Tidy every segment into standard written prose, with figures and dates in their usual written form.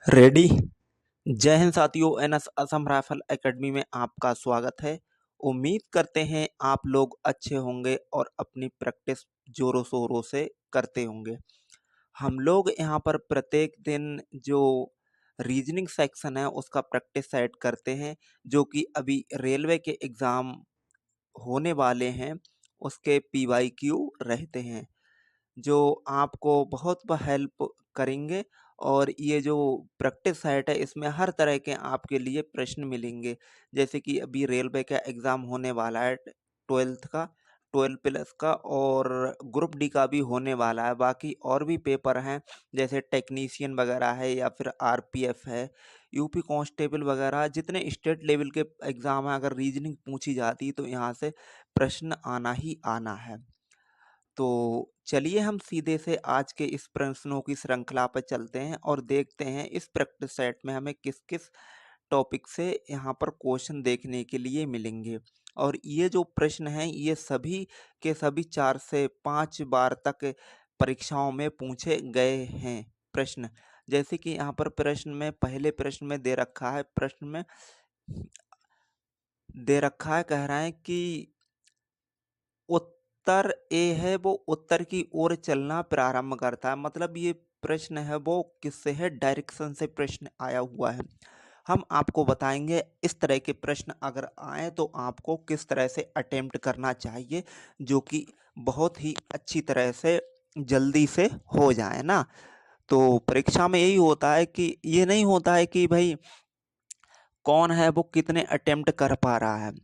Ready. जय हिंद साथियों, NS Assam rifle academy में आपका स्वागत है। उम्मीद करते हैं आप लोग अच्छे होंगे और अपनी प्रैक्टिस जोरों शोरों से करते होंगे। हम लोग यहाँ पर प्रत्येक दिन जो रीजनिंग सेक्शन है उसका प्रैक्टिस सेट करते हैं, जो कि अभी रेलवे के एग्ज़ाम होने वाले हैं, उसके पीवाईक्यू रहते हैं, जो आपको बहुत हेल्प करेंगे। और ये जो प्रैक्टिस सेट है इसमें हर तरह के आपके लिए प्रश्न मिलेंगे। जैसे कि अभी रेलवे का एग्ज़ाम होने वाला है, 12th का, 12 प्लस का, और ग्रुप डी का भी होने वाला है। बाकी और भी पेपर हैं, जैसे टेक्नीशियन वगैरह है या फिर आरपीएफ है, यूपी कांस्टेबल वगैरह, जितने स्टेट लेवल के एग्ज़ाम हैं, अगर रीजनिंग पूछी जाती तो यहाँ से प्रश्न आना ही आना है। तो चलिए हम सीधे से आज के इस प्रश्नों की श्रृंखला पर चलते हैं और देखते हैं इस प्रैक्टिस सेट में हमें किस किस टॉपिक से यहाँ पर क्वेश्चन देखने के लिए मिलेंगे। और ये जो प्रश्न हैं ये सभी के सभी 4 से 5 बार तक परीक्षाओं में पूछे गए हैं प्रश्न। जैसे कि यहाँ पर प्रश्न में पहले प्रश्न में दे रखा है, प्रश्न में दे रखा है, कह रहा है कि उत्तर ए है वो उत्तर की ओर चलना प्रारंभ करता है। मतलब ये प्रश्न है वो किससे है, डायरेक्शन से प्रश्न आया हुआ है। हम आपको बताएंगे इस तरह के प्रश्न अगर आए तो आपको किस तरह से अटेम्प्ट करना चाहिए, जो कि बहुत ही अच्छी तरह से जल्दी से हो जाए ना। तो परीक्षा में यही होता है कि ये नहीं होता है कि भाई कौन है वो कितने अटेम्प्ट कर पा रहा है।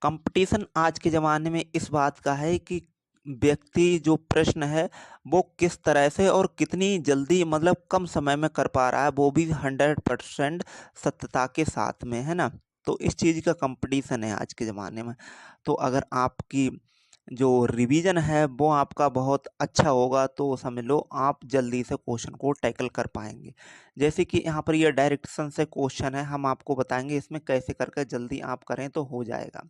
कंपटीशन आज के ज़माने में इस बात का है कि व्यक्ति जो प्रश्न है वो किस तरह से और कितनी जल्दी, मतलब कम समय में कर पा रहा है, वो भी 100% सत्यता के साथ में, है ना। तो इस चीज़ का कंपटीशन है आज के ज़माने में। तो अगर आपकी जो रिवीजन है वो आपका बहुत अच्छा होगा तो समझ लो आप जल्दी से क्वेश्चन को टैकल कर पाएंगे। जैसे कि यहाँ पर ये डायरेक्शन से क्वेश्चन है, हम आपको बताएंगे इसमें कैसे करके जल्दी आप करें तो हो जाएगा।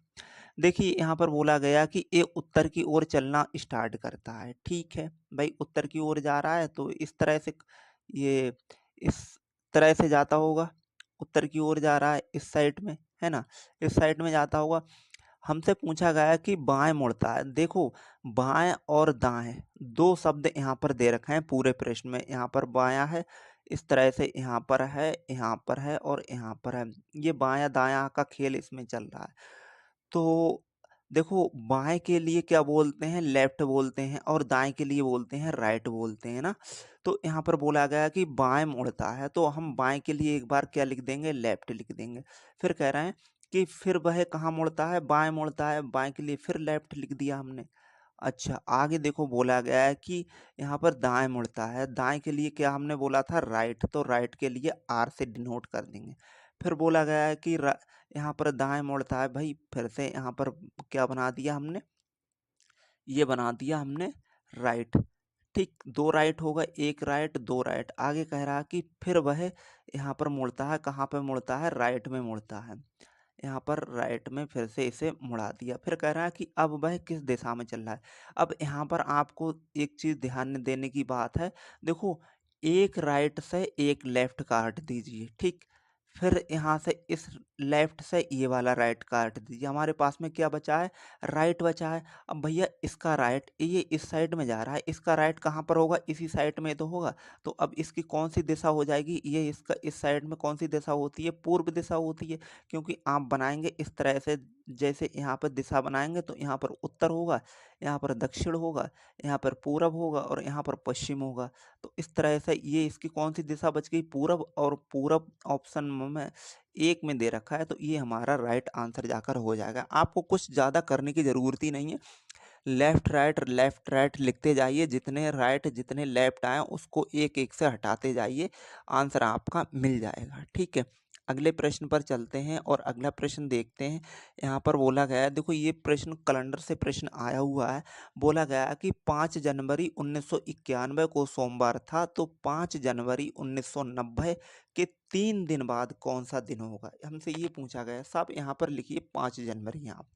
देखिए यहाँ पर बोला गया कि ये उत्तर की ओर चलना स्टार्ट करता है। ठीक है भाई, उत्तर की ओर जा रहा है तो इस तरह से ये इस तरह से जाता होगा। उत्तर की ओर जा रहा है इस साइड में, है ना, इस साइड में जाता होगा। हमसे पूछा गया कि बाएं मुड़ता है। देखो, बाएं और दाएं दो शब्द यहाँ पर दे रखे हैं पूरे प्रश्न में। यहाँ पर बायां है, इस तरह से यहाँ पर है, यहाँ पर है और यहाँ पर है। ये बायां दायां का खेल इसमें चल रहा है। तो देखो, बाएं के लिए क्या बोलते हैं, लेफ्ट बोलते हैं, और दाएं के लिए बोलते हैं राइट बोलते हैं ना। तो यहाँ पर बोला गया कि बाएं मुड़ता है तो हम बाएं के लिए एक बार क्या लिख देंगे, लेफ्ट लिख देंगे। फिर कह रहे हैं कि फिर वह कहाँ मुड़ता है, बाएं मुड़ता है, बाएं के लिए फिर लेफ्ट लिख दिया हमने। अच्छा, आगे देखो बोला गया है कि यहाँ पर दाएं मुड़ता है, दाएं के लिए क्या हमने बोला था, राइट, तो राइट के लिए आर से डिनोट कर देंगे। फिर बोला गया है कि यहाँ पर दाएं मुड़ता है, भाई फिर से यहाँ पर क्या बना दिया हमने, ये बना दिया हमने राइट। ठीक, दो राइट होगा, एक राइट दो राइट। आगे कह रहा है कि फिर वह यहाँ पर मुड़ता है, कहाँ पे मुड़ता है, राइट में मुड़ता है। यहाँ पर राइट में फिर से इसे मुड़ा दिया। फिर कह रहा है कि अब वह किस दिशा में चल रहा है। अब यहाँ पर आपको एक चीज़ ध्यान देने की बात है। देखो, एक राइट से एक लेफ्ट काट दीजिए, ठीक। फिर यहाँ से इस लेफ्ट से ये वाला राइट काट दीजिए। हमारे पास में क्या बचा है, राइट बचा है। अब भैया इसका राइट ये इस साइड में जा रहा है, इसका राइट कहाँ पर होगा, इसी साइड में तो होगा। तो अब इसकी कौन सी दिशा हो जाएगी, ये इसका इस साइड में कौन सी दिशा होती है, पूर्व दिशा होती है। क्योंकि आप बनाएंगे इस तरह से, जैसे यहाँ पर दिशा बनाएंगे तो यहाँ पर उत्तर होगा, यहाँ पर दक्षिण होगा, यहाँ पर पूरब होगा और यहाँ पर पश्चिम होगा। तो इस तरह से ये इसकी कौन सी दिशा बच गई, पूरब, और पूरब ऑप्शन में एक में दे रखा है तो ये हमारा राइट आंसर जाकर हो जाएगा। आपको कुछ ज़्यादा करने की ज़रूरत ही नहीं है। लेफ्ट राइट लिखते जाइए, जितने राइट जितने लेफ्ट आए उसको एक एक से हटाते जाइए, आंसर आपका मिल जाएगा। ठीक है, अगले प्रश्न पर चलते हैं और अगला प्रश्न देखते हैं। यहाँ पर बोला गया है, देखो ये प्रश्न कैलेंडर से प्रश्न आया हुआ है। बोला गया है कि 5 जनवरी 1991 को सोमवार था, तो 5 जनवरी 1990 के 3 दिन बाद कौन सा दिन होगा, हमसे ये पूछा गया है। साहब यहाँ पर लिखिए 5 जनवरी, यहाँ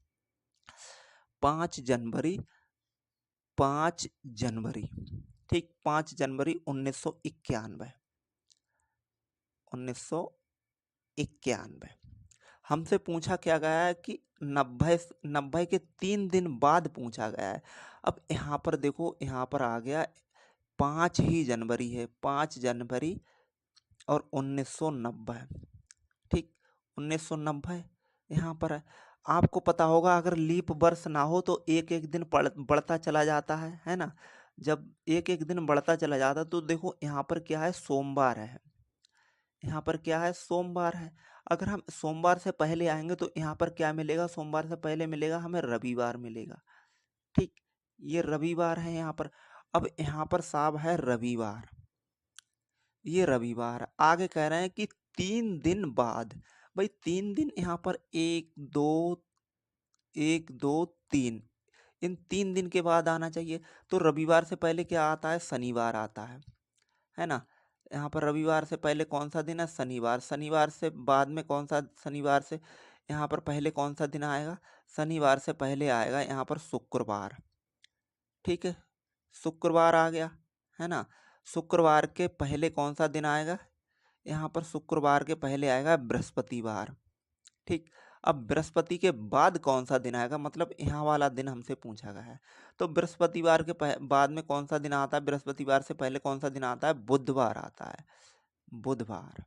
5 जनवरी, 5 जनवरी, ठीक, 5 जनवरी 1991। 1991। हमसे पूछा क्या गया है कि 90 के 3 दिन बाद पूछा गया है। अब यहाँ पर देखो, यहाँ पर आ गया 5 ही जनवरी है, 5 जनवरी और 1990। ठीक, 1990 यहाँ पर है। आपको पता होगा अगर लीप वर्ष ना हो तो एक एक दिन बढ़ता चला जाता है ना। जब एक एक दिन बढ़ता चला जाता तो देखो यहाँ पर क्या है, सोमवार है। यहाँ पर क्या है, सोमवार है। अगर हम सोमवार से पहले आएंगे तो यहाँ पर क्या मिलेगा, सोमवार से पहले मिलेगा हमें रविवार मिलेगा। ठीक, ये रविवार है यहाँ पर। अब यहाँ पर साहब है रविवार, ये रविवार। आगे कह रहे हैं कि 3 दिन बाद। भाई 3 दिन यहाँ पर एक दो तीन, इन 3 दिन के बाद आना चाहिए। तो रविवार से पहले क्या आता है, शनिवार आता है ना। यहाँ पर रविवार से पहले कौन सा दिन है, शनिवार। शनिवार से बाद में कौन सा, शनिवार से यहाँ पर पहले कौन सा दिन आएगा, शनिवार से पहले आएगा यहाँ पर शुक्रवार। ठीक है, शुक्रवार आ गया है ना। शुक्रवार के पहले कौन सा दिन आएगा, यहाँ पर शुक्रवार के पहले आएगा बृहस्पतिवार। ठीक, अब बृहस्पति के बाद कौन सा दिन आएगा, मतलब यहाँ वाला दिन हमसे पूछा गया है। तो बृहस्पतिवार के बाद में कौन सा दिन आता है, बृहस्पतिवार से पहले कौन सा दिन आता है, बुधवार आता है। बुधवार,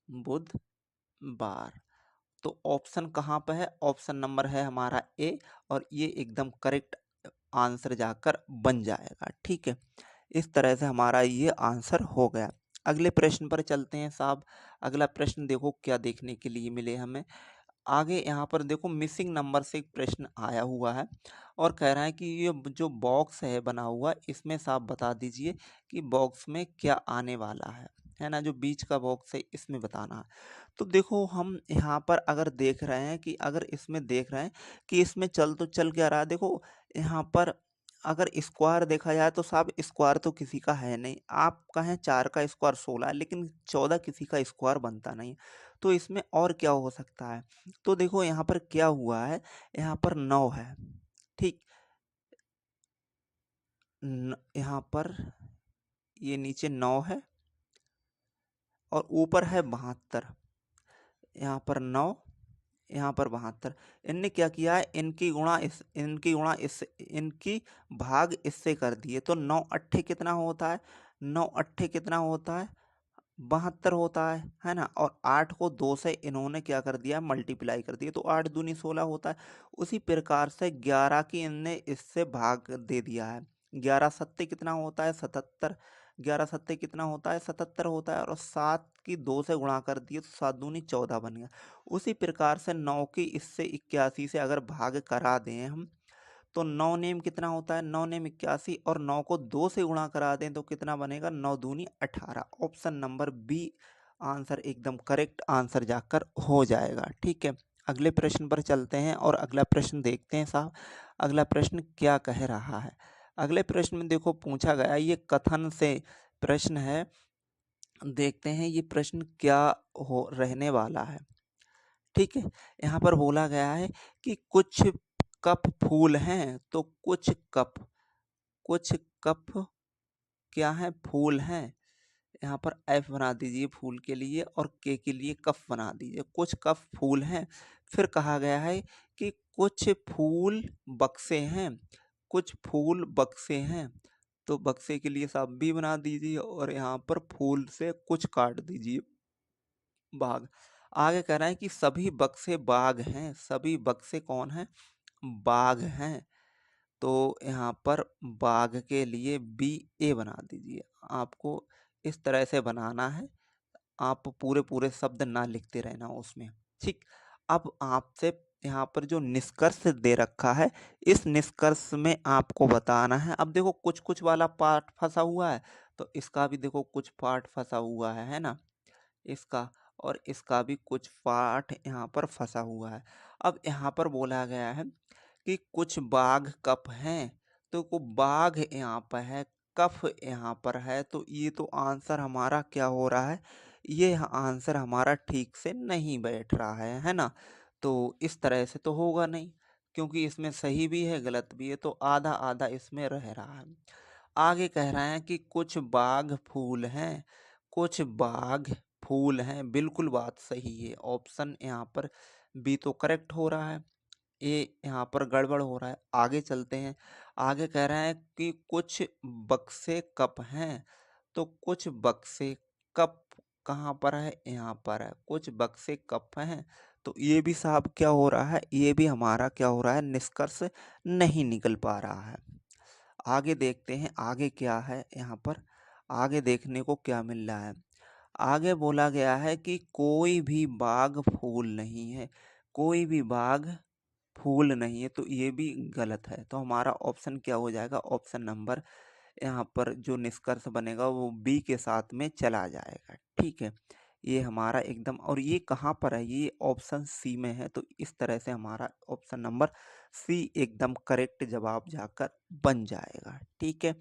बुधवार। तो ऑप्शन कहाँ पे है, ऑप्शन नंबर है हमारा ए, और ये एकदम करेक्ट आंसर जाकर बन जाएगा। ठीक है, इस तरह से हमारा ये आंसर हो गया। अगले प्रश्न पर चलते हैं साहब। अगला प्रश्न देखो क्या देखने के लिए मिले हमें। आगे यहाँ पर देखो मिसिंग नंबर से एक प्रश्न आया हुआ है और कह रहा है कि ये जो बॉक्स है बना हुआ, इसमें साफ बता दीजिए कि बॉक्स में क्या आने वाला है ना। जो बीच का बॉक्स है इसमें बताना है। तो देखो हम यहाँ पर अगर देख रहे हैं कि अगर इसमें देख रहे हैं कि इसमें चल तो चल क्या रहा है, देखो यहाँ पर अगर स्क्वायर देखा जाए तो साहब स्क्वायर तो किसी का है नहीं। आप कहें 4 का स्क्वायर 16 है, लेकिन 14 किसी का स्क्वायर बनता नहीं। तो इसमें और क्या हो सकता है, तो देखो यहाँ पर क्या हुआ है, यहाँ पर 9 है। ठीक, यहाँ पर ये नीचे 9 है और ऊपर है 72। यहाँ पर 9, यहाँ पर 72। इनने क्या किया है, इनकी भाग इससे कर दिए। तो 9 अट्ठे कितना होता है, 9 अट्ठे कितना होता है, 72 होता है ना। और 8 को 2 से इन्होंने क्या कर दिया, मल्टीप्लाई कर दिया। तो 8 दूनी 16 होता है। उसी प्रकार से 11 की इनने इससे भाग दे दिया है। 11 सत्ते कितना होता है, 77। 11 सत्ते कितना होता है, 77 होता है। और 7 की 2 से गुणा कर दिए तो 7 दूनी 14 बन गया। उसी प्रकार से 9 की इससे 81 से अगर भाग करा दें हम, तो 9 नेम कितना होता है, 9 नेम 81, और 9 को 2 से गुणा करा दें तो कितना बनेगा, 9 दूनी 18। ऑप्शन नंबर बी आंसर एकदम करेक्ट आंसर जाकर हो जाएगा। ठीक है, अगले प्रश्न पर चलते हैं और अगला प्रश्न देखते हैं साहब। अगला प्रश्न क्या कह रहा है। अगले प्रश्न में देखो पूछा गया, ये कथन से प्रश्न है। देखते हैं ये प्रश्न क्या हो रहने वाला है। ठीक है, यहाँ पर बोला गया है कि कुछ कप फूल हैं तो कुछ कप क्या है, फूल हैं। यहाँ पर एफ बना दीजिए फूल के लिए और के लिए कफ बना दीजिए। कुछ कप फूल हैं। फिर कहा गया है कि कुछ फूल बक्से हैं, कुछ फूल बक्से हैं। तो बक्से के लिए साहब बी बना दीजिए और यहाँ पर फूल से कुछ काट दीजिए, बाग। आगे कह रहा है कि सभी बक्से बाग हैं, सभी बक्से कौन है, बाग हैं। तो यहाँ पर बाग के लिए बी ए बना दीजिए। आपको इस तरह से बनाना है, आप पूरे पूरे शब्द ना लिखते रहना उसमें। ठीक, अब आपसे यहाँ पर जो निष्कर्ष दे रखा है, इस निष्कर्ष में आपको बताना है। अब देखो कुछ कुछ वाला पार्ट फंसा हुआ है, तो इसका भी देखो कुछ पार्ट फंसा हुआ है ना, इसका और इसका भी कुछ पार्ट यहाँ पर फंसा हुआ है। अब यहाँ पर बोला गया है कि कुछ बाघ कप हैं, तो को बाघ यहाँ पर है, कफ यहाँ पर है। तो ये तो आंसर हमारा क्या हो रहा है, ये आंसर हमारा ठीक से नहीं बैठ रहा है ना। तो इस तरह से तो होगा नहीं, क्योंकि इसमें सही भी है गलत भी है, तो आधा आधा इसमें रह रहा है। आगे कह रहे हैं कि कुछ बाघ फूल हैं, कुछ बाघ फूल हैं, बिल्कुल बात सही है। ऑप्शन यहाँ पर बी तो करेक्ट हो रहा है, ए यहाँ पर गड़बड़ हो रहा है। आगे चलते हैं, आगे कह रहा है कि कुछ बक्से कप हैं, तो कुछ बक्से कप कहाँ पर है, यहाँ पर है। कुछ बक्से कप हैं, तो ये भी साहब क्या हो रहा है, ये भी हमारा क्या हो रहा है, निष्कर्ष नहीं निकल पा रहा है। आगे देखते हैं आगे क्या है, यहाँ पर आगे देखने को क्या मिल रहा है। आगे बोला गया है कि कोई भी बाग फूल नहीं है, कोई भी बाग फूल नहीं है, तो ये भी गलत है। तो हमारा ऑप्शन क्या हो जाएगा, ऑप्शन नंबर यहाँ पर जो निष्कर्ष बनेगा वो बी के साथ में चला जाएगा। ठीक है, ये हमारा एकदम, और ये कहाँ पर है, ये ऑप्शन सी में है। तो इस तरह से हमारा ऑप्शन नंबर सी एकदम करेक्ट जवाब जाकर बन जाएगा। ठीक है,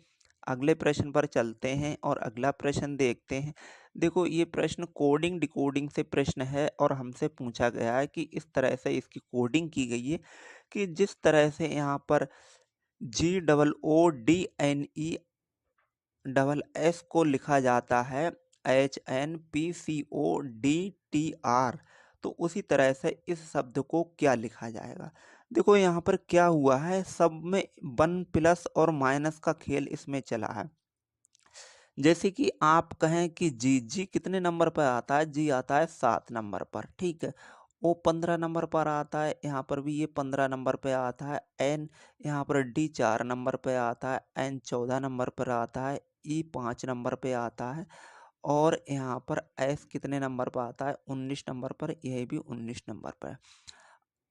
अगले प्रश्न पर चलते हैं और अगला प्रश्न देखते हैं। देखो ये प्रश्न कोडिंग डिकोडिंग से प्रश्न है और हमसे पूछा गया है कि इस तरह से इसकी कोडिंग की गई है कि जिस तरह से यहाँ पर GOODNESS को लिखा जाता है HNPCODTR, तो उसी तरह से इस शब्द को क्या लिखा जाएगा। देखो यहाँ पर क्या हुआ है, सब में वन प्लस और माइनस का खेल इसमें चला है। जैसे कि आप कहें कि जी जी कितने नंबर पर आता है, जी आता है 7 नंबर पर। ठीक है, ओ 15 नंबर पर आता है, यहाँ पर भी ये 15 नंबर पे आता है। एन यहाँ पर डी 4 नंबर पे आता है, एन 14 नंबर पर आता है, ई 5 नंबर पे आता है, और यहाँ पर एस कितने नंबर पर आता है, 19 नंबर पर, यह भी 19 नंबर पर है।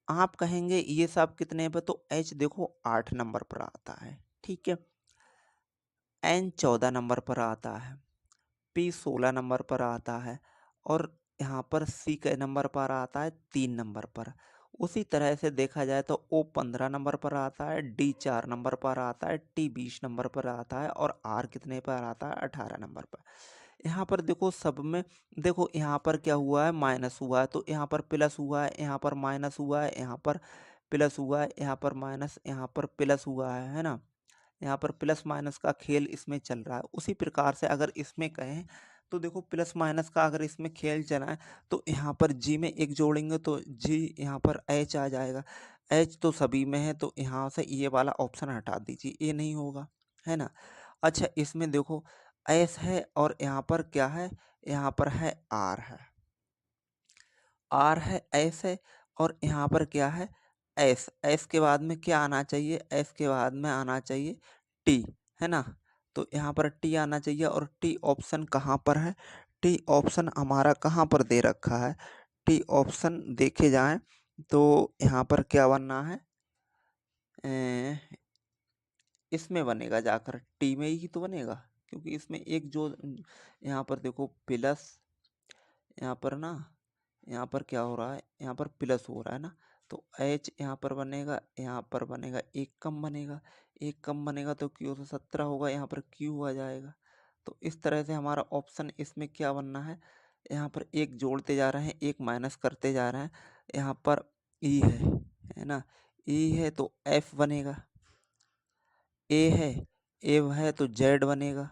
आप कहेंगे ये सब कितने पे, तो एच देखो 8 नंबर पर आता है। ठीक है, एन 14 नंबर पर आता है, पी 16 नंबर पर आता है, और यहाँ पर सी के नंबर पर आता है 3 नंबर पर। उसी तरह से देखा जाए तो ओ 15 नंबर पर आता है, डी 4 नंबर पर आता है, टी 20 नंबर पर आता है, और आर कितने पर आता है, 18 नंबर पर। यहाँ पर देखो सब में, देखो यहाँ पर क्या हुआ है, माइनस हुआ है, तो यहाँ पर प्लस हुआ है, यहाँ पर माइनस हुआ है, यहाँ पर प्लस हुआ है, यहाँ पर माइनस, यहाँ पर प्लस हुआ है ना। यहाँ पर प्लस माइनस का खेल इसमें चल रहा है। उसी प्रकार से अगर इसमें कहें तो देखो प्लस माइनस का अगर इसमें खेल चला है, तो यहाँ पर जी में एक जोड़ेंगे तो जी, यहाँ पर एच आ जाएगा। एच तो सभी में है, तो यहाँ से ये वाला ऑप्शन हटा दीजिए, ये नहीं होगा, है ना। अच्छा, इसमें देखो एस है और यहाँ पर क्या है, यहाँ पर है आर है, आर है, एस है, और यहाँ पर क्या है, एस। एस के बाद में क्या आना चाहिए, एस के बाद में आना चाहिए टी, है ना। तो यहाँ पर टी आना चाहिए, और टी ऑप्शन कहाँ पर है, टी ऑप्शन हमारा कहाँ पर दे रखा है, टी ऑप्शन देखे जाएं तो यहाँ पर क्या बनना है, अ, इसमें बनेगा जाकर, टी में ही तो बनेगा, क्योंकि इसमें एक जो यहाँ पर देखो प्लस, यहाँ पर ना, यहाँ पर क्या हो रहा है, यहाँ पर प्लस हो रहा है ना, तो एच यहाँ पर बनेगा, यहाँ पर बनेगा एक कम बनेगा, एक कम बनेगा तो क्यू तो 17 होगा, यहाँ पर क्यू आ जाएगा। तो इस तरह से हमारा ऑप्शन इसमें क्या बनना है, यहाँ पर एक जोड़ते जा रहे हैं, एक माइनस करते जा रहे हैं, यहाँ पर ई है ना, ई है तो एफ बनेगा, ए है तो जेड बनेगा,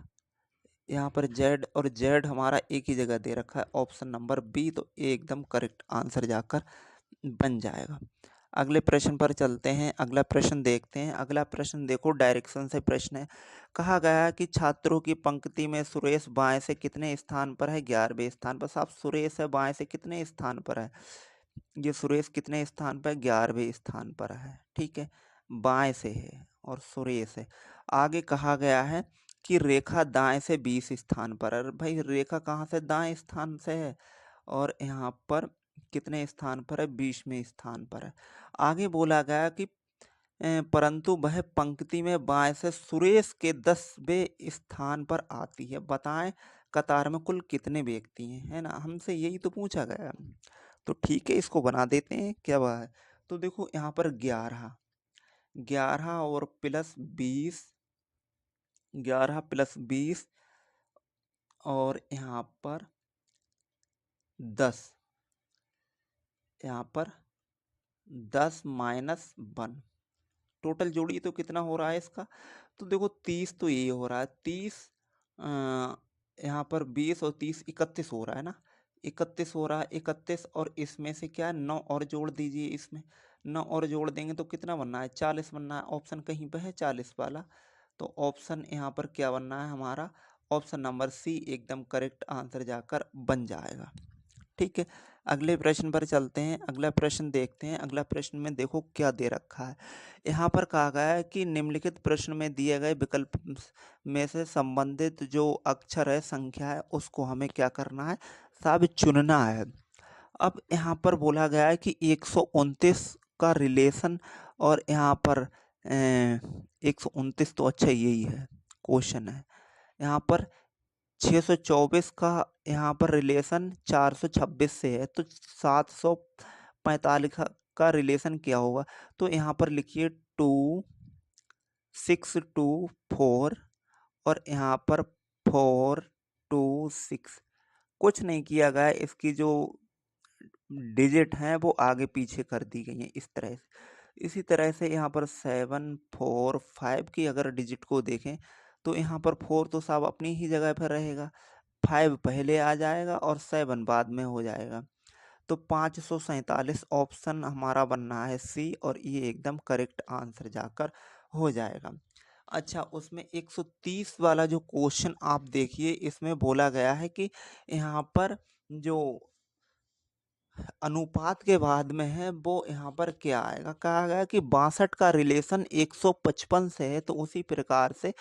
यहाँ पर जेड और जेड हमारा एक ही जगह दे रखा है, ऑप्शन नंबर बी, तो ए एकदम करेक्ट आंसर जाकर बन जाएगा। अगले प्रश्न पर चलते हैं, अगला प्रश्न देखते हैं। अगला प्रश्न देखो डायरेक्शन से प्रश्न है। कहा गया है कि छात्रों की पंक्ति में सुरेश बाएं से कितने स्थान पर है, 11वें स्थान पर। साहब सुरेश है बाएं से कितने स्थान पर है, ये सुरेश कितने स्थान पर, 11वें स्थान पर है। ठीक है, बाएं से है और सुरेश है। आगे कहा गया है कि रेखा दाएं से 20 स्थान पर है। भाई रेखा कहाँ से, दाएं स्थान से है, और यहाँ पर कितने स्थान पर है, 20वें स्थान पर है। आगे बोला गया कि परंतु वह पंक्ति में बाएं से सुरेश के 10वें स्थान पर आती है। बताएं कतार में कुल कितने व्यक्ति हैं, है ना, हमसे यही तो पूछा गया। तो ठीक है, इसको बना देते हैं, क्या बात है। तो देखो यहाँ पर 11, 11 और प्लस 20, 11 + 20, और यहाँ पर 10, यहाँ पर 10 - 1, टोटल जोड़िए तो कितना हो रहा है इसका, तो देखो 30 तो ये हो रहा है, 30, यहाँ पर 20 और 30 31 हो रहा है ना, 31 हो रहा है, 31 और इसमें से क्या 9 और जोड़ दीजिए, इसमें 9 और जोड़ देंगे तो कितना बनना है, 40 बनना है। ऑप्शन कहीं पे है 40 वाला, तो ऑप्शन यहाँ पर क्या बनना है हमारा, ऑप्शन नंबर सी एकदम करेक्ट आंसर जाकर बन जाएगा। ठीक है, अगले प्रश्न पर चलते हैं। अगला प्रश्न देखते हैं। अगला प्रश्न में देखो क्या दे रखा है। यहाँ पर कहा गया है कि निम्नलिखित प्रश्न में दिए गए विकल्प में से संबंधित जो अक्षर है, संख्या है, उसको हमें क्या करना है, साहब चुनना है। अब यहाँ पर बोला गया है कि 129 का रिलेशन, और यहाँ पर 129 तो अच्छा यही है, क्वेश्चन है। यहाँ पर 624 का यहाँ पर रिलेशन 426 से है, तो 745 का रिलेशन क्या होगा, तो यहाँ पर लिखिए 2 6 2 4, और यहाँ पर 4 2 6। कुछ नहीं किया गया है, इसकी जो डिजिट हैं वो आगे पीछे कर दी गई हैं इस तरह से। इसी तरह से यहाँ पर 7 4 5 की अगर डिजिट को देखें, तो यहाँ पर 4 तो साहब अपनी ही जगह पर रहेगा, 5 पहले आ जाएगा और 7 बाद में हो जाएगा। तो 547 ऑप्शन हमारा बनना है सी, और ये एकदम करेक्ट आंसर जाकर हो जाएगा। अच्छा, उसमें 130 वाला जो क्वेश्चन आप देखिए, इसमें बोला गया है कि यहाँ पर जो अनुपात के बाद में है वो यहाँ पर क्या आएगा, कहा गया कि 62 का रिलेशन 155 से है, तो उसी प्रकार से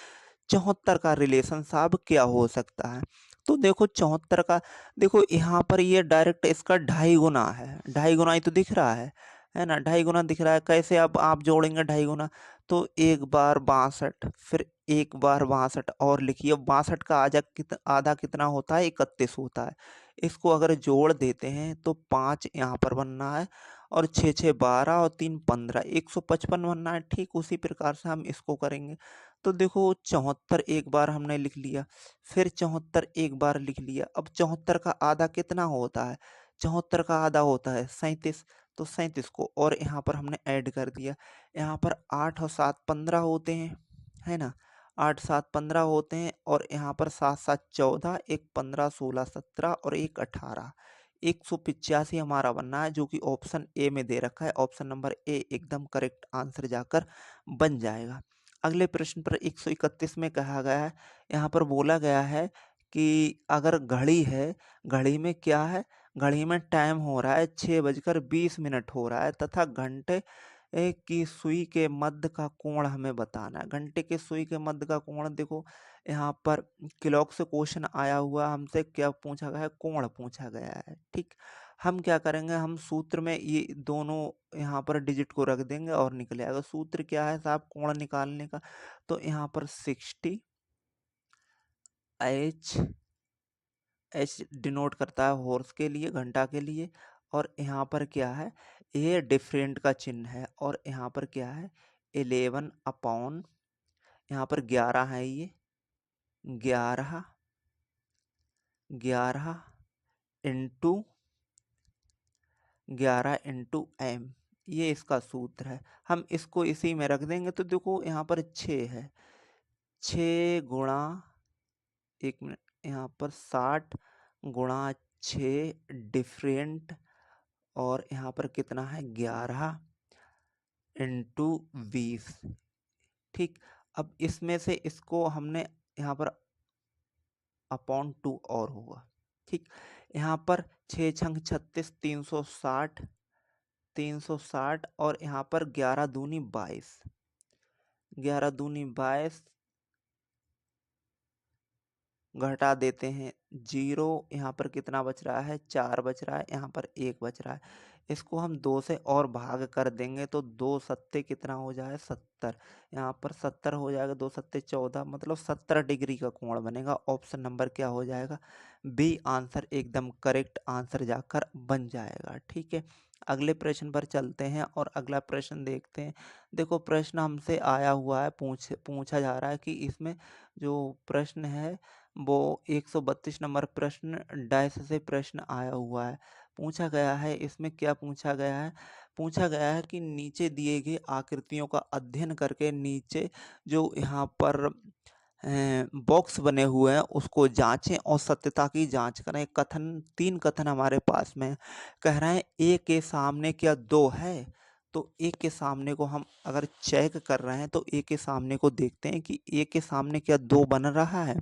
74 का रिलेशन साहब क्या हो सकता है। तो देखो 74 का, देखो यहाँ पर ये डायरेक्ट इसका 2.5 गुना है, 2.5 गुना ही तो दिख रहा है ना, 2.5 गुना दिख रहा है। कैसे अब आप जोड़ेंगे 2.5 गुना, तो एक बार 62, फिर एक बार 62 और लिखिए। 62 का आधा कितना होता है, 31 होता है। इसको अगर जोड़ देते हैं तो 5 यहाँ पर बनना है, और 6 6 12 और 3 15, 155 बनना है। ठीक उसी प्रकार से हम इसको करेंगे। तो देखो 74 एक बार हमने लिख लिया, फिर 74 एक बार लिख लिया। अब 74 का आधा कितना होता है, 74 का आधा होता है 37, तो 37 को और यहाँ पर हमने ऐड कर दिया। यहाँ पर 8 और 7 15 होते हैं, है ना, 8 7 15 होते हैं, और यहाँ पर 7 7 14, एक 15 16 17 और एक 18, 185 हमारा बनना है, जो कि ऑप्शन ए में दे रखा है। ऑप्शन नंबर ए एकदम करेक्ट आंसर जाकर बन जाएगा। अगले प्रश्न पर 131 में कहा गया है, यहाँ पर बोला गया है कि अगर घड़ी है, घड़ी में क्या है, घड़ी में टाइम हो रहा है 6:20 हो रहा है, तथा घंटे की सुई के मध्य का कोण हमें बताना है। घंटे के सुई के मध्य का कोण, देखो यहाँ पर क्लॉक से क्वेश्चन आया हुआ, हमसे क्या पूछा गया है, कोण पूछा गया है। ठीक, हम क्या करेंगे, हम सूत्र में ये दोनों यहाँ पर डिजिट को रख देंगे और निकले आएगा। सूत्र क्या है साहब कोण निकालने का, तो यहाँ पर 60, एच, एच डिनोट करता है हॉर्स के लिए, घंटा के लिए, और यहाँ पर क्या है, ये डिफरेंट का चिन्ह है, और यहाँ पर क्या है 11 अपॉन, यहाँ पर 11 है, ये 11 11 इंटू 11 इंटू m, ये इसका सूत्र है। हम इसको इसी में रख देंगे, तो देखो यहाँ पर 6 है, 6 गुणा, एक मिनट, यहाँ पर 60 गुणा 6 डिफरेंट, और यहाँ पर कितना है 11 इंटू 20। ठीक, अब इसमें से इसको हमने यहाँ पर अपॉन 2 और होगा। ठीक, यहाँ पर 6 छंग 36, 360, 360, और यहाँ पर 11 दूनी 22, 11 दूनी 22, घटा देते हैं 0, यहाँ पर कितना बच रहा है, 4 बच रहा है, यहाँ पर 1 बच रहा है। इसको हम 2 से और भाग कर देंगे, तो 2 सत्ते कितना हो जाए 70, यहाँ पर 70 हो जाएगा, 2 सत्ते 14, मतलब 70 डिग्री का कोण बनेगा। ऑप्शन नंबर क्या हो जाएगा, बी आंसर एकदम करेक्ट आंसर जाकर बन जाएगा। ठीक है, अगले प्रश्न पर चलते हैं और अगला प्रश्न देखते हैं। देखो प्रश्न हमसे आया हुआ है, पूछा जा रहा है कि इसमें जो प्रश्न है वो 132 नंबर प्रश्न डैश से प्रश्न आया हुआ है। पूछा गया है, इसमें क्या पूछा गया है, पूछा गया है कि नीचे दिए गए आकृतियों का अध्ययन करके नीचे जो यहाँ पर बॉक्स बने हुए हैं उसको जांचें और सत्यता की जांच करें। तीन कथन हमारे पास में कह रहे हैं ए के सामने क्या दो है। तो ए के सामने को हम अगर चेक कर रहे हैं तो ए के सामने को देखते हैं कि ए के सामने क्या दो बन रहा है।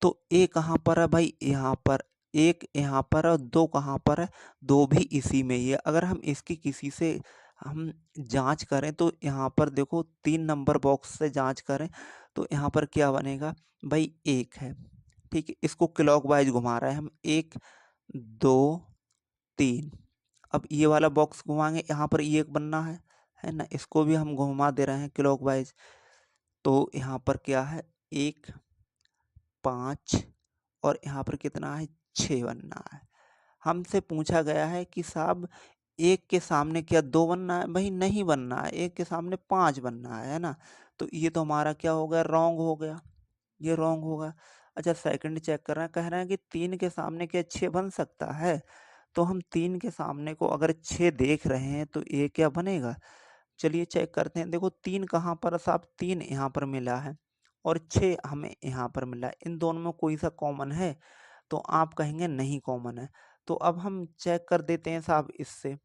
तो ए कहाँ पर है भाई, यहाँ पर। एक यहाँ पर और दो कहाँ पर है, दो भी इसी में ही है। अगर हम इसकी किसी से हम जांच करें तो यहाँ पर देखो 3 नंबर बॉक्स से जांच करें तो यहाँ पर क्या बनेगा भाई, एक है। ठीक है, इसको क्लॉकवाइज घुमा रहे हैं हम, एक दो तीन। अब ये वाला बॉक्स घुमाएंगे, यहाँ पर ये एक बनना है ना, इसको भी हम घुमा दे रहे हैं क्लॉकवाइज। तो यहाँ पर क्या है, एक, पाँच, और यहाँ पर कितना है, 6 बनना है। हमसे पूछा गया है कि साहब एक के सामने क्या दो बनना है, भाई नहीं बनना है, एक के सामने 5 बनना है ना। तो ये तो हमारा क्या हो गया, रॉन्ग हो गया, ये रॉन्ग होगा। अच्छा, सेकंड चेक कर रहे हैं, कह रहे हैं कि 3 के सामने क्या 6 बन सकता है। तो हम 3 के सामने को अगर 6 देख रहे हैं तो ये क्या बनेगा, चलिए चेक करते हैं। देखो 3 कहाँ पर है साहब, 3 यहाँ पर मिला है और 6 हमें यहाँ पर मिला है, इन दोनों में कोई सा कॉमन है। तो आप कहेंगे नहीं कॉमन है। तो अब हम चेक कर देते हैं साहब इससे।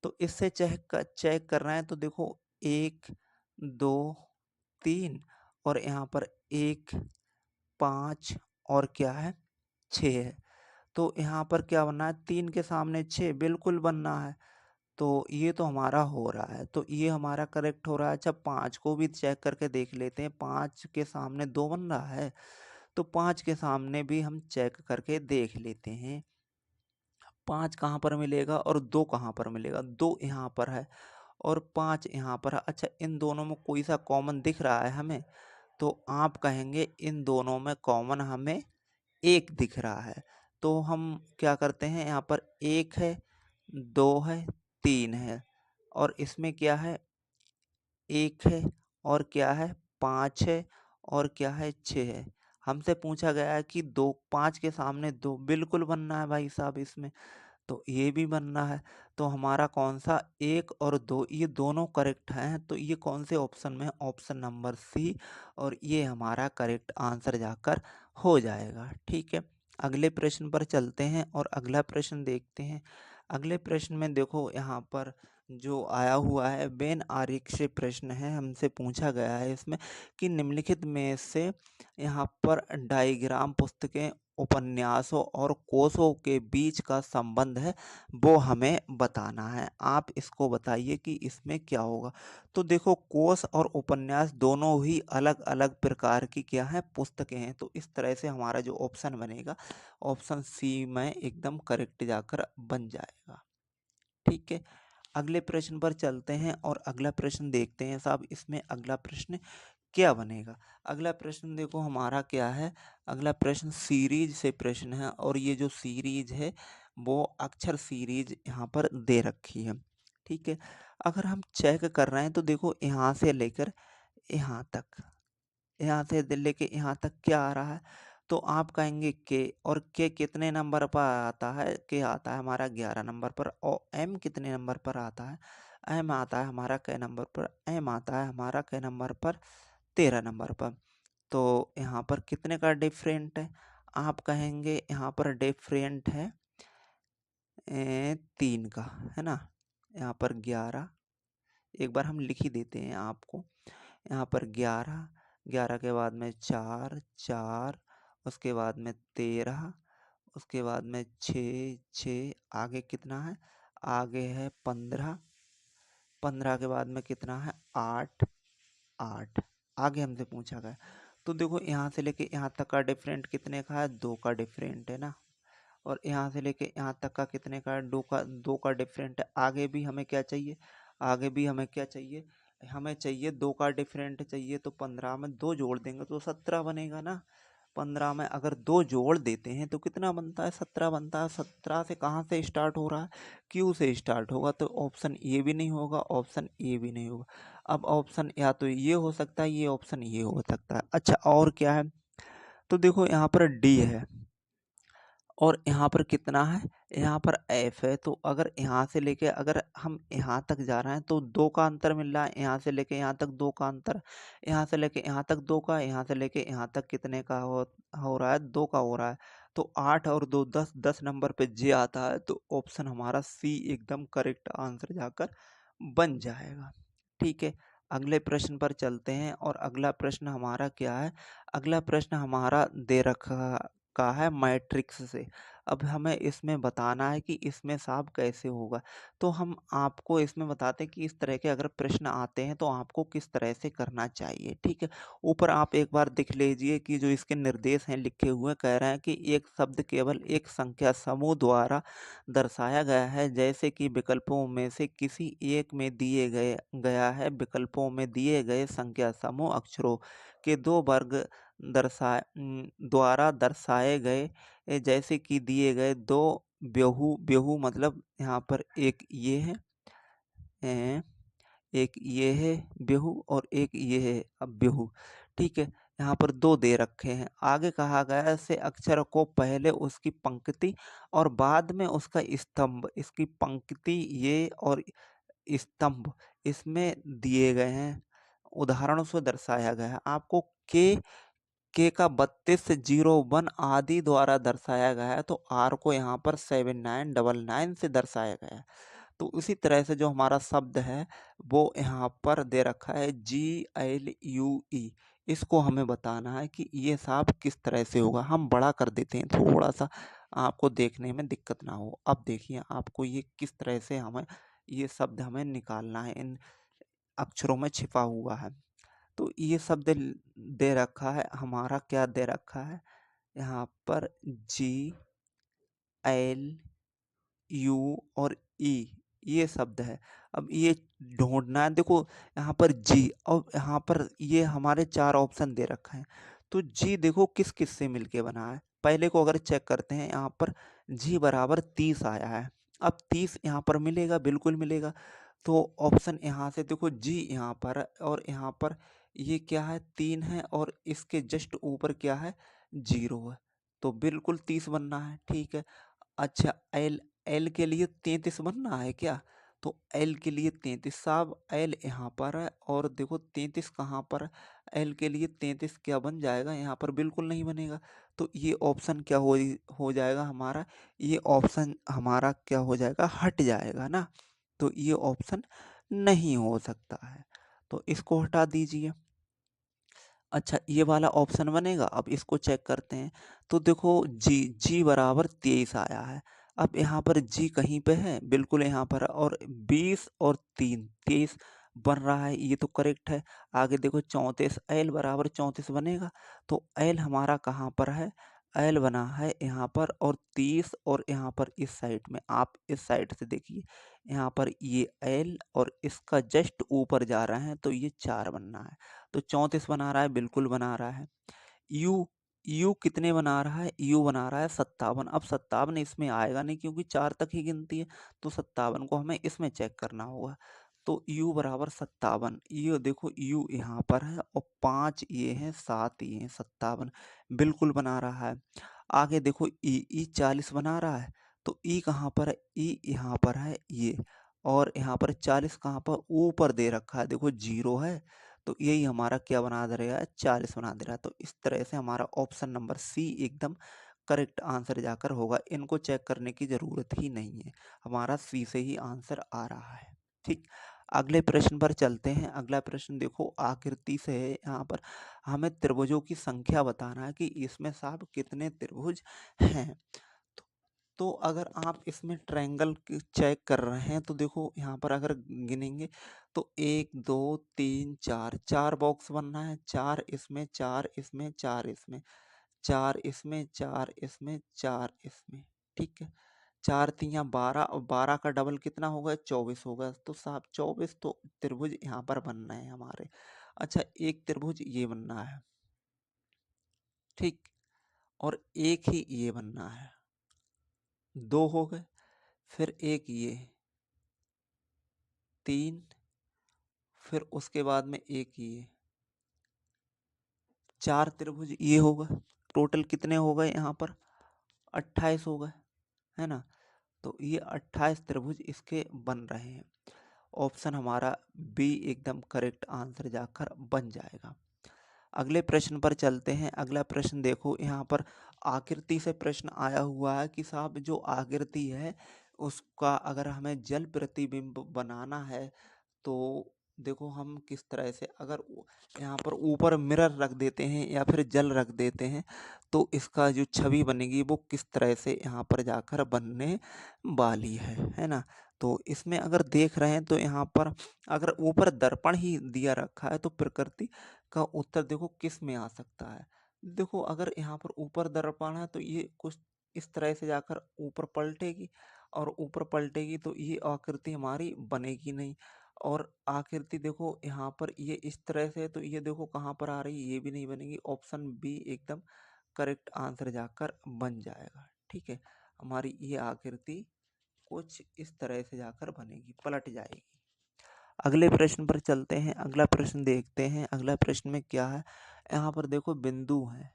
तो इससे चेक कर रहे हैं तो देखो एक, दो, तीन, और यहाँ पर एक, पाँच, और क्या है, 6 है। तो यहाँ पर क्या बनना है, 3 के सामने 6 बिल्कुल बनना है। तो ये तो हमारा हो रहा है, तो ये हमारा करेक्ट हो रहा है। अच्छा, 5 को भी चेक करके देख लेते हैं, 5 के सामने 2 बन रहा है। तो 5 के सामने भी हम चेक करके देख लेते हैं, 5 कहाँ पर मिलेगा और 2 कहाँ पर मिलेगा। 2 यहाँ पर है और 5 यहाँ पर है। अच्छा, इन दोनों में कोई सा कॉमन दिख रहा है हमें, तो आप कहेंगे इन दोनों में कॉमन हमें एक दिख रहा है। तो हम क्या करते हैं, यहाँ पर एक है, दो है, तीन है, और इसमें क्या है, एक है, और क्या है, 5 है, और क्या है, 6 है। हमसे पूछा गया है कि दो, 5 के सामने 2 बिल्कुल बनना है भाई साहब इसमें, तो ये भी बनना है। तो हमारा कौन सा, एक और दो, ये दोनों करेक्ट हैं। तो ये कौन से ऑप्शन में है, ऑप्शन नंबर सी, और ये हमारा करेक्ट आंसर जाकर हो जाएगा। ठीक है, अगले प्रश्न पर चलते हैं और अगला प्रश्न देखते हैं। अगले प्रश्न में देखो यहाँ पर जो आया हुआ है बेन आरेख से प्रश्न है, हमसे पूछा गया है इसमें कि निम्नलिखित में से यहाँ पर डायग्राम पुस्तकें, उपन्यासों और कोषों के बीच का संबंध है वो हमें बताना है। आप इसको बताइए कि इसमें क्या होगा। तो देखो, कोष और उपन्यास दोनों ही अलग अलग प्रकार की क्या है, पुस्तकें हैं। तो इस तरह से हमारा जो ऑप्शन बनेगा, ऑप्शन सी में एकदम करेक्ट जाकर बन जाएगा। ठीक है, अगले प्रश्न पर चलते हैं और अगला प्रश्न देखते हैं साहब, इसमें अगला प्रश्न क्या बनेगा। अगला प्रश्न देखो हमारा क्या है, अगला प्रश्न सीरीज से प्रश्न है, और ये जो सीरीज है वो अक्षर सीरीज यहाँ पर दे रखी है। ठीक है, अगर हम चेक कर रहे हैं तो देखो यहाँ से लेकर यहाँ तक, यहाँ से लेके यहाँ तक क्या आ रहा है, तो आप कहेंगे के, और के कितने नंबर पर आता है, के आता है हमारा 11 नंबर पर, और एम कितने नंबर पर आता है, एम आता है हमारा कै नंबर पर, एम आता है हमारा कै नंबर पर, 13 नंबर पर। तो यहाँ पर कितने का डिफरेंट है, आप कहेंगे यहाँ पर डिफरेंट है 3 का, है ना। यहाँ पर 11, एक बार हम लिख ही देते हैं आपको। यहाँ पर 11, 11 के बाद में 4, 4, उसके बाद में 13, उसके बाद में 6, 6, आगे कितना है, आगे है 15, 15 के बाद में कितना है, 8, 8, आगे हमसे पूछा गया। तो देखो यहाँ से लेके यहाँ तक का डिफरेंट कितने का है, 2 का डिफरेंट है ना। और यहाँ से लेके यहाँ तक का कितने का है, 2 का डिफरेंट है। आगे भी हमें क्या चाहिए, आगे भी हमें क्या चाहिए, हमें चाहिए 2 का डिफरेंट चाहिए। तो 15 में 2 जोड़ देंगे तो 17 बनेगा ना। 15 में अगर 2 जोड़ देते हैं तो कितना बनता है, 17 बनता है। 17 से कहाँ से स्टार्ट हो रहा है, क्यू से स्टार्ट होगा। तो ऑप्शन ए भी नहीं होगा, ऑप्शन ए भी नहीं होगा। अब ऑप्शन या तो ये हो सकता है, ये ऑप्शन ये हो सकता है। अच्छा, और क्या है, तो देखो यहाँ पर डी है, और यहाँ पर कितना है, यहाँ पर एफ है। तो अगर यहाँ से लेके अगर हम यहाँ तक जा रहे हैं तो 2 का अंतर मिल रहा है, यहाँ से लेके यहाँ तक 2 का अंतर, यहाँ से लेके यहाँ तक 2 का, यहाँ से लेके यहाँ तक कितने का हो रहा है, 2 का हो रहा है। तो 8 और 2 10, 10 नंबर पे जे आता है। तो ऑप्शन हमारा सी एकदम करेक्ट आंसर जाकर बन जाएगा। ठीक है, अगले प्रश्न पर चलते हैं और अगला प्रश्न हमारा क्या है, अगला प्रश्न हमारा दे रखा का है मैट्रिक्स से। अब हमें इसमें बताना है कि इसमें साब कैसे होगा। तो हम आपको इसमें बताते हैं कि इस तरह के अगर प्रश्न आते हैं तो आपको किस तरह से करना चाहिए। ठीक है, ऊपर आप एक बार देख लीजिए कि जो इसके निर्देश हैं लिखे हुए, कह रहे हैं कि एक शब्द केवल एक संख्या समूह द्वारा दर्शाया गया है, जैसे कि विकल्पों में से किसी एक में दिए गए गया है। विकल्पों में दिए गए संख्या समूह अक्षरों के दो वर्ग द्वारा दर्शाए गए, जैसे कि दिए गए दो बेहू, बेहू मतलब यहाँ पर एक ये है, ए, एक ये है बेहू और एक ये है अब बेहू। ठीक है, यहाँ पर दो दे रखे हैं। आगे कहा गया है से अक्षर को पहले उसकी पंक्ति और बाद में उसका स्तंभ, इसकी पंक्ति ये और स्तंभ इसमें दिए गए हैं, उदाहरणों से दर्शाया गया है। आपको के का 3201 आदि द्वारा दर्शाया गया है, तो आर को यहाँ पर 7999 से दर्शाया गया है। तो उसी तरह से जो हमारा शब्द है वो यहाँ पर दे रखा है GLUE, इसको हमें बताना है कि ये साफ किस तरह से होगा। हम बड़ा कर देते हैं थोड़ा सा, आपको देखने में दिक्कत ना हो। अब देखिए आपको ये किस तरह से हमें ये शब्द हमें निकालना है, इन अक्षरों में छिपा हुआ है। तो ये शब्द दे रखा है हमारा, क्या दे रखा है यहाँ पर GLU और ई, ये शब्द है। अब ये ढूंढना है। देखो यहाँ पर जी और यहाँ पर ये हमारे चार ऑप्शन दे रखा है। तो जी देखो किस किस से मिलके बना है, पहले को अगर चेक करते हैं, यहाँ पर जी बराबर 30 आया है। अब 30 यहाँ पर मिलेगा, बिल्कुल मिलेगा। तो ऑप्शन यहाँ से देखो जी यहाँ पर है और यहाँ पर ये क्या है 3 है और इसके जस्ट ऊपर क्या है 0 है। तो बिल्कुल 30 बनना है। ठीक है, अच्छा एल, एल के लिए 33 बनना है क्या? तो एल के लिए 33, साहब एल यहाँ पर है और देखो 33 कहाँ पर है, एल के लिए 33 क्या बन जाएगा, यहाँ पर बिल्कुल नहीं बनेगा। तो ये ऑप्शन क्या हो जाएगा हमारा, ये ऑप्शन हमारा क्या हो जाएगा, हट जाएगा ना। तो ये ऑप्शन नहीं हो सकता है, तो इसको हटा दीजिए। अच्छा ये वाला ऑप्शन बनेगा, अब इसको चेक करते हैं। तो देखो जी, जी बराबर 23 आया है। अब यहाँ पर जी कहीं पे है, बिल्कुल यहाँ पर है, और 20 और 3 23 बन रहा है, ये तो करेक्ट है। आगे देखो 34, एल बराबर 34 बनेगा। तो एल हमारा कहाँ पर है, एल बना है यहाँ पर, और 30 और यहाँ पर इस साइड में, आप इस साइड से देखिए, यहाँ पर ये एल और इसका जस्ट ऊपर जा रहे हैं, तो ये 4 बनना है। तो 34 बना रहा है, बिल्कुल बना रहा है। यू, यू कितने बना रहा है, यू बना रहा है 57। अब 57 इसमें आएगा नहीं क्योंकि 4 तक ही गिनती है, तो 57 को हमें इसमें चेक करना होगा। तो यू बराबर 57, ये देखो यू यहाँ पर है और 5 ये हैं, 7 ये हैं, 57 बिल्कुल बना रहा है। आगे देखो ई 40 बना रहा है। तो ई कहाँ पर है, ई यहाँ पर है ये, और यहाँ पर 40 कहाँ पर ऊपर दे रखा है, देखो 0 है। तो यही हमारा क्या बना दे रहा है, 40 बना दे रहा है। तो इस तरह से हमारा ऑप्शन नंबर सी एकदम करेक्ट आंसर जाकर होगा। इनको चेक करने की ज़रूरत ही नहीं है, हमारा सी से ही आंसर आ रहा है। ठीक, अगले प्रश्न पर चलते हैं। अगला प्रश्न देखो आकृति से है, यहाँ पर हमें त्रिभुजों की संख्या बताना है कि इसमें साहब कितने त्रिभुज हैं। तो तो अगर आप इसमें ट्रायंगल चेक कर रहे हैं तो देखो यहाँ पर अगर गिनेंगे तो 1 2 3 4, 4 बॉक्स बनना है, 4 इसमें, 4 इसमें, 4 इसमें, 4 इसमें, 4 इसमें, 4 इसमें। ठीक है, 4 तियाँ 12 और 12 का डबल कितना होगा, 24 होगा। तो साहब 24 तो त्रिभुज यहाँ पर बनना है हमारे। अच्छा एक त्रिभुज ये बनना है, ठीक, और एक ही ये बनना है, 2 हो गए। फिर एक ये 3, फिर उसके बाद में एक ये 4 त्रिभुज ये होगा। टोटल कितने हो गए यहाँ पर, 28 हो गए, है ना। तो ये 28 त्रिभुज इसके बन रहे हैं। ऑप्शन हमारा बी एकदम करेक्ट आंसर जाकर बन जाएगा। अगले प्रश्न पर चलते हैं। अगला प्रश्न देखो, यहाँ पर आकृति से प्रश्न आया हुआ है कि साहब जो आकृति है उसका अगर हमें जल प्रतिबिंब बनाना है तो देखो हम किस तरह से, अगर यहाँ पर ऊपर मिरर रख देते हैं या फिर जल रख देते हैं तो इसका जो छवि बनेगी वो किस तरह से यहाँ पर जाकर बनने वाली है ना। तो इसमें अगर देख रहे हैं तो यहाँ पर अगर ऊपर दर्पण ही दिया रखा है तो प्रकृति का उत्तर देखो किस में आ सकता है। देखो अगर यहाँ पर ऊपर दर्पण है तो ये कुछ इस तरह से जाकर ऊपर पलटेगी, और ऊपर पलटेगी तो ये आकृति हमारी बनेगी नहीं। और आकृति देखो यहाँ पर ये इस तरह से है तो ये देखो कहाँ पर आ रही है, ये भी नहीं बनेगी। ऑप्शन बी एकदम करेक्ट आंसर जाकर बन जाएगा। ठीक है, हमारी ये आकृति कुछ इस तरह से जाकर बनेगी, पलट जाएगी। अगले प्रश्न पर चलते हैं। अगला प्रश्न देखते हैं। अगला प्रश्न में क्या है, यहाँ पर देखो बिंदु है।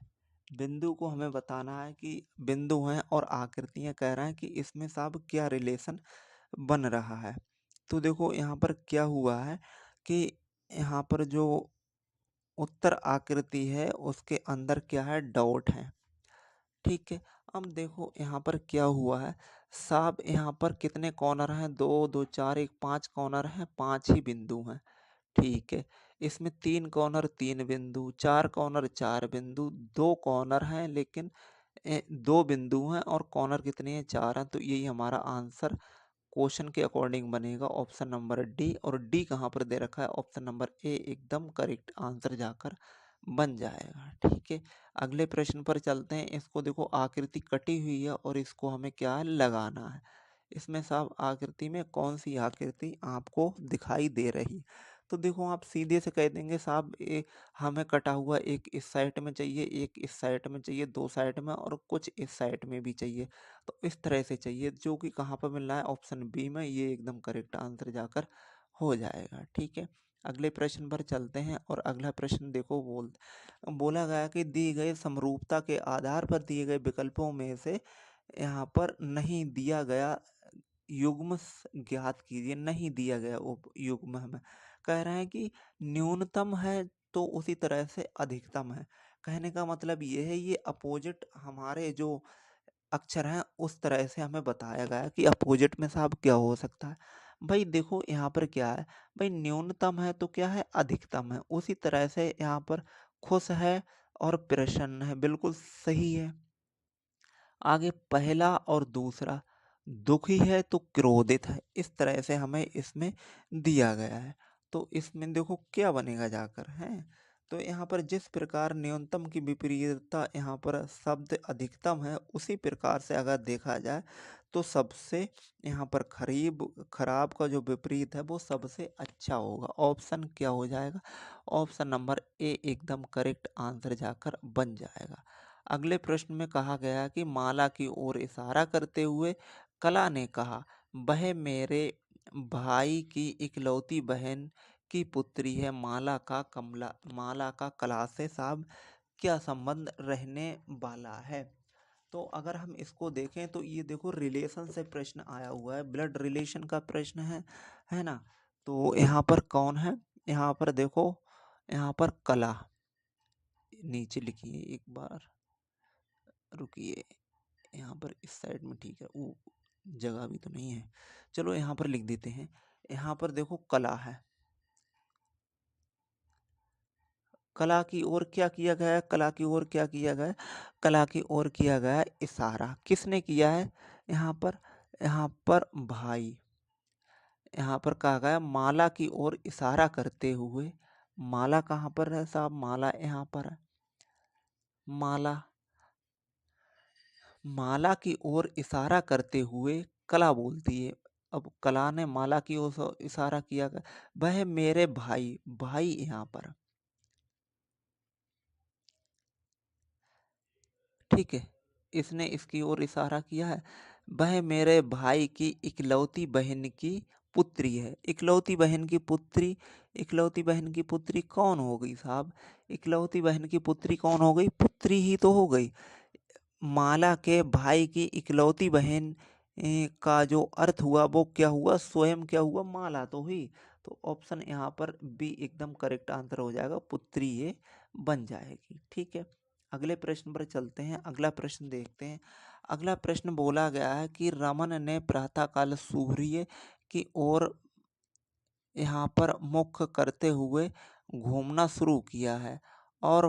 बिंदु को हमें बताना है कि बिंदु हैं और आकृतियां कह रहे हैं कि इसमें साहब क्या रिलेशन बन रहा है। तो देखो यहाँ पर क्या हुआ है कि यहाँ पर जो उत्तर आकृति है उसके अंदर क्या है, डॉट है। ठीक है, अब देखो यहाँ पर क्या हुआ है, साहब यहाँ पर कितने कॉर्नर हैं, दो दो चार एक, पांच कॉर्नर हैं, पांच ही बिंदु हैं। ठीक है, इसमें तीन कॉर्नर तीन बिंदु, चार कॉर्नर चार बिंदु, दो कॉर्नर हैं लेकिन दो बिंदु हैं, और कॉर्नर कितने हैं, चार हैं। तो यही हमारा आंसर क्वेश्चन के अकॉर्डिंग बनेगा, ऑप्शन नंबर डी। और डी कहाँ पर दे रखा है, ऑप्शन नंबर ए एकदम करेक्ट आंसर जाकर बन जाएगा। ठीक है, अगले प्रश्न पर चलते हैं। इसको देखो आकृति कटी हुई है और इसको हमें क्या है, लगाना है। इसमें साहब आकृति में कौन सी आकृति आपको दिखाई दे रही, तो देखो आप सीधे से कह देंगे साहब हमें कटा हुआ एक इस साइड में चाहिए, एक इस साइड में चाहिए, दो साइड में और कुछ इस साइड में भी चाहिए। तो इस तरह से चाहिए, जो कि कहाँ पर मिल रहा है, ऑप्शन बी में, ये एकदम करेक्ट आंसर जाकर हो जाएगा। ठीक है, अगले प्रश्न पर चलते हैं। और अगला प्रश्न देखो, बोला गया कि दी गई समरूपता के आधार पर दिए गए विकल्पों में से यहाँ पर नहीं दिया गया युग्म ज्ञात कीजिए। नहीं दिया गया युग्म हमें कह रहे हैं कि न्यूनतम है तो उसी तरह से अधिकतम है। कहने का मतलब ये है, ये अपोजिट हमारे जो अक्षर हैं उस तरह से हमें बताया गया है कि अपोजिट में साहब क्या हो सकता है। भाई देखो यहाँ पर क्या है, भाई न्यूनतम है तो क्या है, अधिकतम है। उसी तरह से यहाँ पर खुश है और प्रसन्न है, बिल्कुल सही है। आगे पहला और दूसरा, दुखी है तो क्रोधित है, इस तरह से हमें इसमें दिया गया है। तो इसमें देखो क्या बनेगा जाकर है। तो यहाँ पर जिस प्रकार न्यूनतम की विपरीतता यहाँ पर शब्द अधिकतम है, उसी प्रकार से अगर देखा जाए तो सबसे यहाँ पर खराब का जो विपरीत है वो सबसे अच्छा होगा। ऑप्शन क्या हो जाएगा, ऑप्शन नंबर ए एकदम करेक्ट आंसर जाकर बन जाएगा। अगले प्रश्न में कहा गया कि माला की ओर इशारा करते हुए कला ने कहा, वह मेरे भाई की इकलौती बहन की पुत्री है। माला का कला से साहब क्या संबंध रहने वाला है। तो अगर हम इसको देखें तो ये देखो रिलेशन से प्रश्न आया हुआ है, ब्लड रिलेशन का प्रश्न है ना। तो यहाँ पर कौन है, यहाँ पर देखो, यहाँ पर कला नीचे लिखिए एक बार, रुकिए, यहाँ पर इस साइड में, ठीक है, वो जगह भी तो नहीं है, चलो यहाँ पर लिख देते हैं। यहाँ पर देखो कला है, कला की ओर क्या किया गया है, कला की ओर क्या किया गया है, कला की ओर किया गया है इशारा। किसने किया है, यहाँ पर, यहाँ पर भाई, यहाँ पर कहा गया माला की ओर इशारा करते हुए। माला कहाँ पर है साहब, माला यहाँ पर है। माला, माला की ओर इशारा करते हुए कला बोलती है। अब कला ने माला की ओर इशारा किया, वह मेरे भाई, भाई यहाँ पर, ठीक है, इसने इसकी ओर इशारा किया है। वह मेरे भाई की इकलौती बहन की पुत्री है। इकलौती बहन की पुत्री, इकलौती बहन की पुत्री कौन हो गई साहब, इकलौती बहन की पुत्री कौन हो गई, पुत्री ही तो हो गई। माला के भाई की इकलौती बहन का जो अर्थ हुआ वो क्या हुआ, स्वयं क्या हुआ, माला तो हुई। तो ऑप्शन यहाँ पर बी एकदम करेक्ट आंसर हो जाएगा, पुत्री ये बन जाएगी। ठीक है, अगले प्रश्न पर चलते हैं। अगला प्रश्न देखते हैं। अगला प्रश्न बोला गया है कि रमन ने प्रातःकाल सूर्य की ओर यहाँ पर मुख करते हुए घूमना शुरू किया है और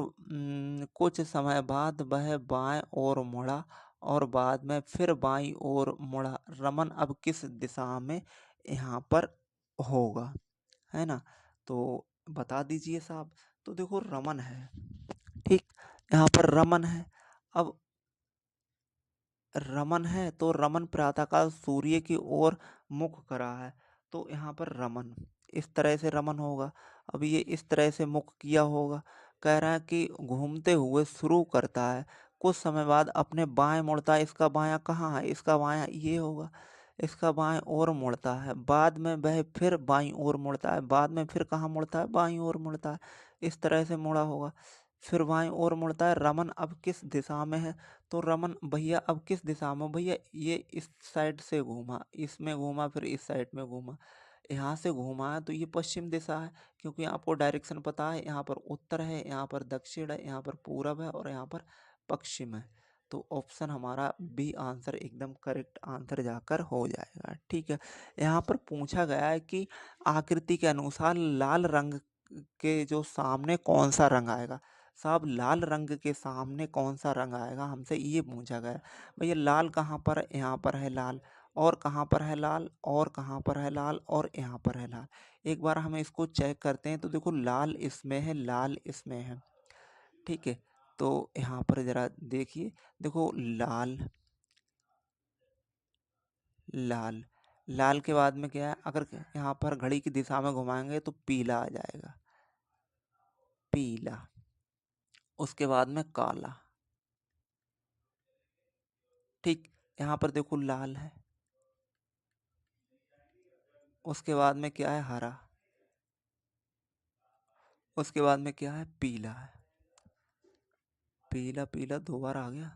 कुछ समय बाद वह बाएं ओर मुड़ा और बाद में फिर बाईं ओर मुड़ा। रमन अब किस दिशा में यहाँ पर होगा, है ना? तो बता दीजिए साहब। तो देखो रमन है, ठीक, यहाँ पर रमन है। अब रमन है तो रमन प्रातःकाल सूर्य की ओर मुख करा है, तो यहाँ पर रमन इस तरह से रमन होगा। अब ये इस तरह से मुख किया होगा। कह रहा है कि घूमते हुए शुरू करता है, कुछ समय बाद अपने बाएं मुड़ता है। इसका बायां कहाँ है, इसका बायां ये होगा। इसका बाएं ओर मुड़ता है, बाद में वह फिर बाईं ओर मुड़ता है, बाद में फिर कहाँ मुड़ता है, बाईं ओर मुड़ता है। इस तरह से मुड़ा होगा, फिर बाईं ओर मुड़ता है। रमन अब किस दिशा में है? तो रमन भैया अब किस दिशा में, भैया ये इस साइड से घूमा, इसमें घूमा, फिर इस साइड में घूमा, यहाँ से घूमा है, तो ये पश्चिम दिशा है। क्योंकि आपको डायरेक्शन पता है, यहाँ पर उत्तर है, यहाँ पर दक्षिण है, यहाँ पर पूरब है और यहाँ पर पश्चिम है। तो ऑप्शन हमारा बी आंसर एकदम करेक्ट आंसर जाकर हो जाएगा। ठीक है, यहाँ पर पूछा गया है कि आकृति के अनुसार लाल रंग के जो सामने कौन सा रंग आएगा। साहब लाल रंग के सामने कौन सा रंग आएगा, हमसे ये पूछा गया। भैया लाल कहाँ पर है, यहाँ पर है लाल, और कहाँ पर है लाल, और कहाँ पर है लाल, और यहाँ पर है लाल। एक बार हम इसको चेक करते हैं। तो देखो लाल इसमें है, लाल इसमें है, ठीक है। तो यहाँ पर जरा देखिए, देखो लाल, लाल, लाल के बाद में क्या है, अगर यहाँ पर घड़ी की दिशा में घुमाएंगे तो पीला आ जाएगा, पीला। उसके बाद में काला, ठीक। यहाँ पर देखो लाल है, उसके बाद में क्या है, हरा, उसके बाद में क्या है, पीला है। पीला पीला दो बार आ गया,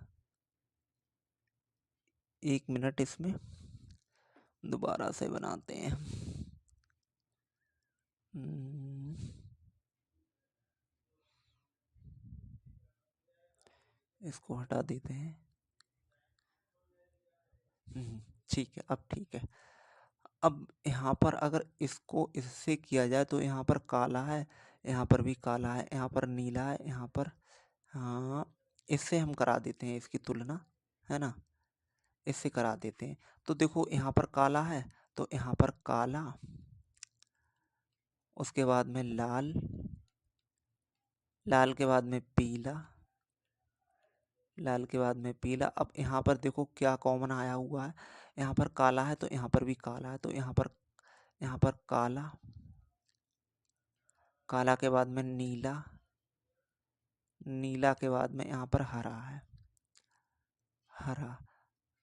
एक मिनट, इसमें दोबारा से बनाते हैं। हम्म, इसको हटा देते हैं। ठीक है, अब ठीक है। अब यहाँ पर अगर इसको इससे किया जाए तो यहाँ पर काला है, यहाँ पर भी काला है, यहाँ पर नीला है, यहाँ पर, हाँ, इससे हम करा देते हैं इसकी तुलना, है ना? इससे करा देते हैं। तो देखो यहाँ पर काला है, तो यहाँ पर काला, उसके बाद में लाल, लाल के बाद में पीला, लाल के बाद में पीला। अब यहाँ पर देखो क्या कॉमन आया हुआ है, यहाँ पर काला है तो यहाँ पर भी काला है, तो यहाँ पर काला, काला के बाद में नीला, नीला के बाद में यहाँ पर हरा है, हरा।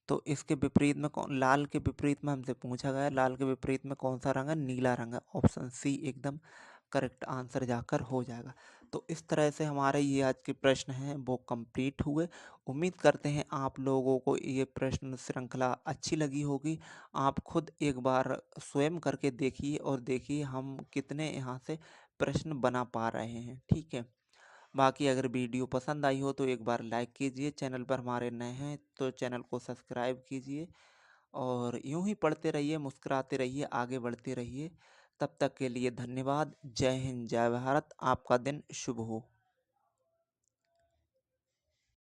तो इसके विपरीत में कौन, लाल के विपरीत में हमसे पूछा गया, लाल के विपरीत में कौन सा रंग है, नीला रंग है। ऑप्शन सी एकदम करेक्ट आंसर जाकर हो जाएगा। तो इस तरह से हमारे ये आज के प्रश्न हैं वो कंप्लीट हुए। उम्मीद करते हैं आप लोगों को ये प्रश्न श्रृंखला अच्छी लगी होगी। आप खुद एक बार स्वयं करके देखिए और देखिए हम कितने यहाँ से प्रश्न बना पा रहे हैं। ठीक है, बाकी अगर वीडियो पसंद आई हो तो एक बार लाइक कीजिए, चैनल पर हमारे नए हैं तो चैनल को सब्सक्राइब कीजिए और यूं ही पढ़ते रहिए, मुस्कुराते रहिए, आगे बढ़ते रहिए। तब तक के लिए धन्यवाद। जय हिंद, जय भारत। आपका दिन शुभ हो।